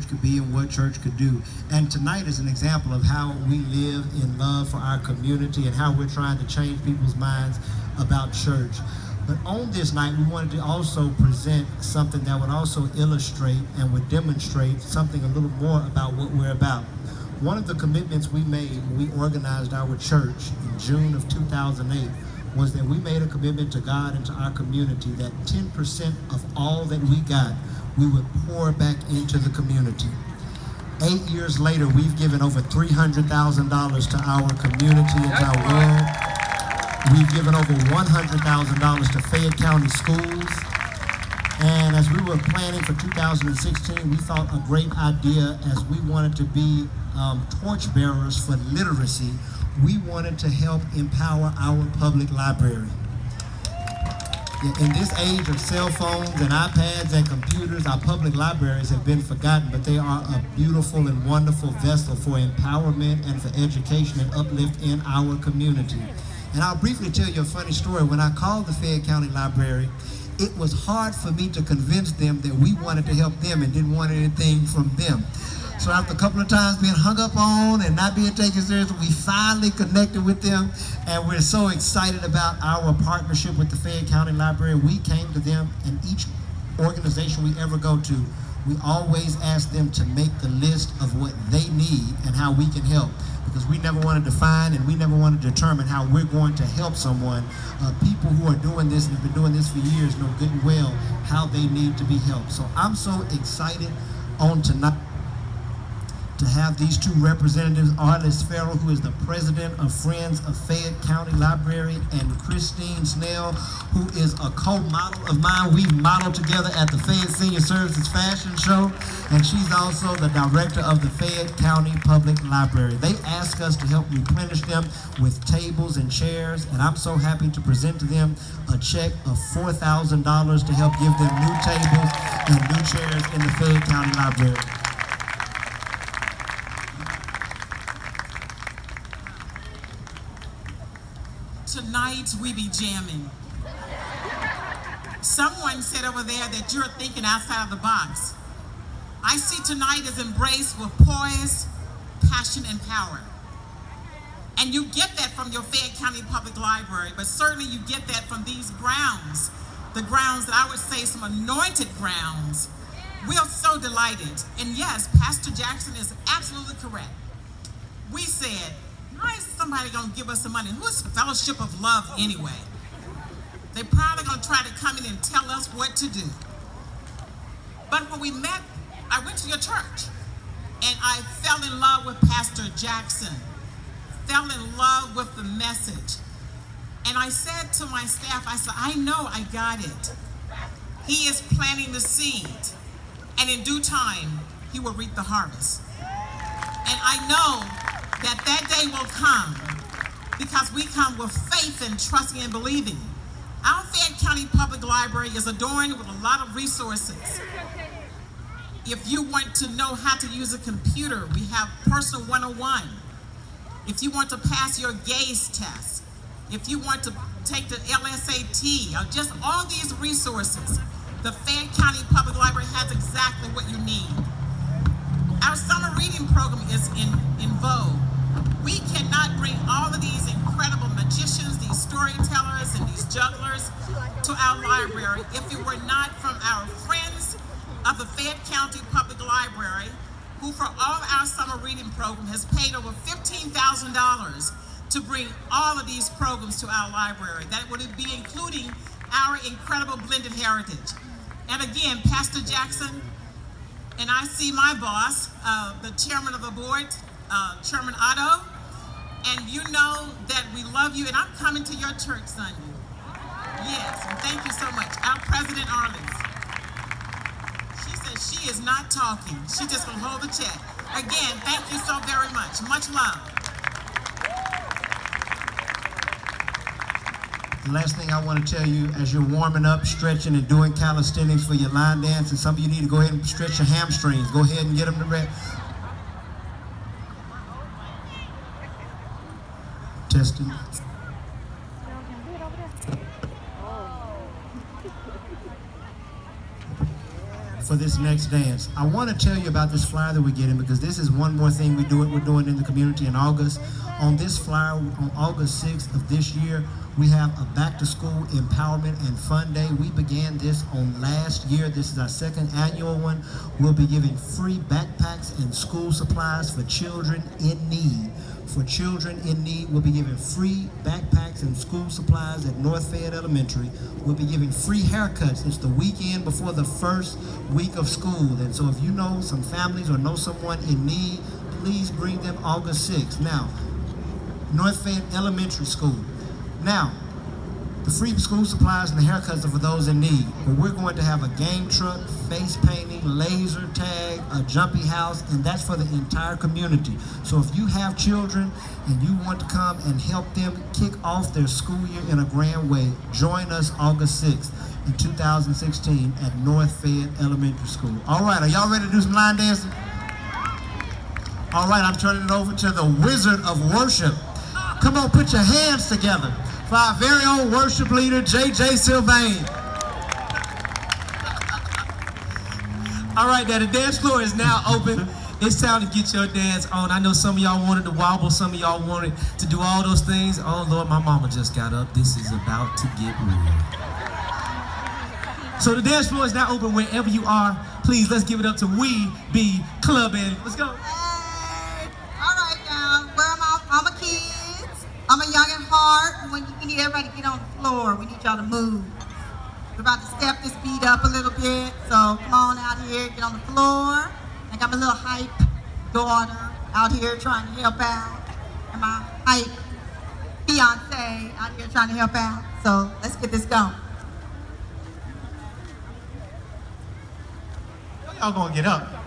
could be and what church could do. And tonight is an example of how we live in love for our community and how we're trying to change people's minds about church. But on this night, we wanted to also present something that would also illustrate and would demonstrate something a little more about what we're about. One of the commitments we made when we organized our church in June of 2008 was that we made a commitment to God and to our community that 10% of all that we got, we would pour back into the community. 8 years later, we've given over $300,000 to our community and to our world. We've given over $100,000 to Fayette County schools. And as we were planning for 2016, we thought a great idea, as we wanted to be torchbearers for literacy. We wanted to help empower our public library. In this age of cell phones and iPads and computers, our public libraries have been forgotten, but they are a beautiful and wonderful vessel for empowerment and for education and uplift in our community. And I'll briefly tell you a funny story. When I called the Fayette County Library, it was hard for me to convince them that we wanted to help them and didn't want anything from them. So after a couple of times being hung up on and not being taken seriously, we finally connected with them, and we're so excited about our partnership with the Fayette County Library. We came to them, and each organization we ever go to, we always ask them to make the list of what they need and how we can help, because we never want to define and we never want to determine how we're going to help someone. People who are doing this and have been doing this for years know good and well how they need to be helped. So I'm so excited on tonight to have these two representatives, Arliss Farrell, who is the president of Friends of Fayette County Library, and Christine Snell, who is a co-model of mine. We modeled together at the Fayette Senior Services Fashion Show, and she's also the director of the Fayette County Public Library. They asked us to help replenish them with tables and chairs, and I'm so happy to present to them a check of $4,000 to help give them new tables and new chairs in the Fayette County Library. Tonight we be jamming. Someone said over there that you're thinking outside of the box. I see tonight is embraced with poise, passion, and power. And you get that from your Fayette County Public Library, but certainly you get that from these grounds, the grounds that I would say some anointed grounds. We are so delighted. And yes, Pastor Jackson is absolutely correct. We said, why is somebody gonna give us some money? Who's Fellowship of Love anyway? They're probably gonna try to come in and tell us what to do. But when we met, I went to your church and I fell in love with Pastor Jackson, fell in love with the message. And I said to my staff, I said, I know I got it. He is planting the seed, and in due time, he will reap the harvest. And I know that day will come because we come with faith and trusting and believing. Our Fayette County Public Library is adorned with a lot of resources. If you want to know how to use a computer, we have Personal 101. If you want to pass your GAZE test, if you want to take the LSAT, or just all these resources, the Fayette County Public Library has exactly what you need. Our summer reading program is in vogue. We cannot bring all of these incredible magicians, these storytellers, and these jugglers to our library if it were not from our friends of the Fayette County Public Library, who for all of our summer reading program has paid over $15,000 to bring all of these programs to our library. That would be including our incredible blended heritage. And again, Pastor Jackson, and I see my boss, the chairman of the board, Chairman Otto, and you know that we love you, and I'm coming to your church Sunday. Yes, and thank you so much. Our President Arliss. She says she is not talking. She just gonna hold the check. Again, thank you so very much. Much love. The last thing I want to tell you, as you're warming up, stretching, and doing calisthenics for your line dance, and some of you need to go ahead and stretch your hamstrings. Go ahead and get them to rest. Testing. for this next dance. I want to tell you about this flyer that we're getting, because this is one more thing we're doing in the community in August. On this flyer, on August 6th of this year, we have a back-to-school empowerment and fun day. We began this on last year. This is our second annual one. We'll be giving free backpacks and school supplies for children in need. For children in need, we'll be giving free backpacks and school supplies at North Fayette Elementary. We'll be giving free haircuts. It's the weekend before the first week of school. And so if you know some families or know someone in need, please bring them August 6th. Now, North Fayette Elementary School. Now, the free school supplies and the haircuts are for those in need. But we're going to have a game truck, face painting, laser tag, a jumpy house, and that's for the entire community. So if you have children and you want to come and help them kick off their school year in a grand way, join us August 6th in 2016 at North Fayette Elementary School. All right, are y'all ready to do some line dancing? All right, I'm turning it over to the Wizard of Worship. Come on, put your hands together for our very own worship leader, J.J. Sylvain. All right, now the dance floor is now open. It's time to get your dance on. I know some of y'all wanted to wobble, some of y'all wanted to do all those things. Oh, Lord, my mama just got up. This is about to get real. So the dance floor is now open wherever you are. Please, let's give it up to We Be Clubbin'. Let's go. Hey. All right, now, where am I? I'm a kid. I'm a young at heart. We need everybody to get on the floor. We need y'all to move. We're about to step this beat up a little bit. So come on out here, get on the floor. I got my little hype daughter out here trying to help out. And my hype fiance out here trying to help out. So let's get this going. Y'all gonna get up.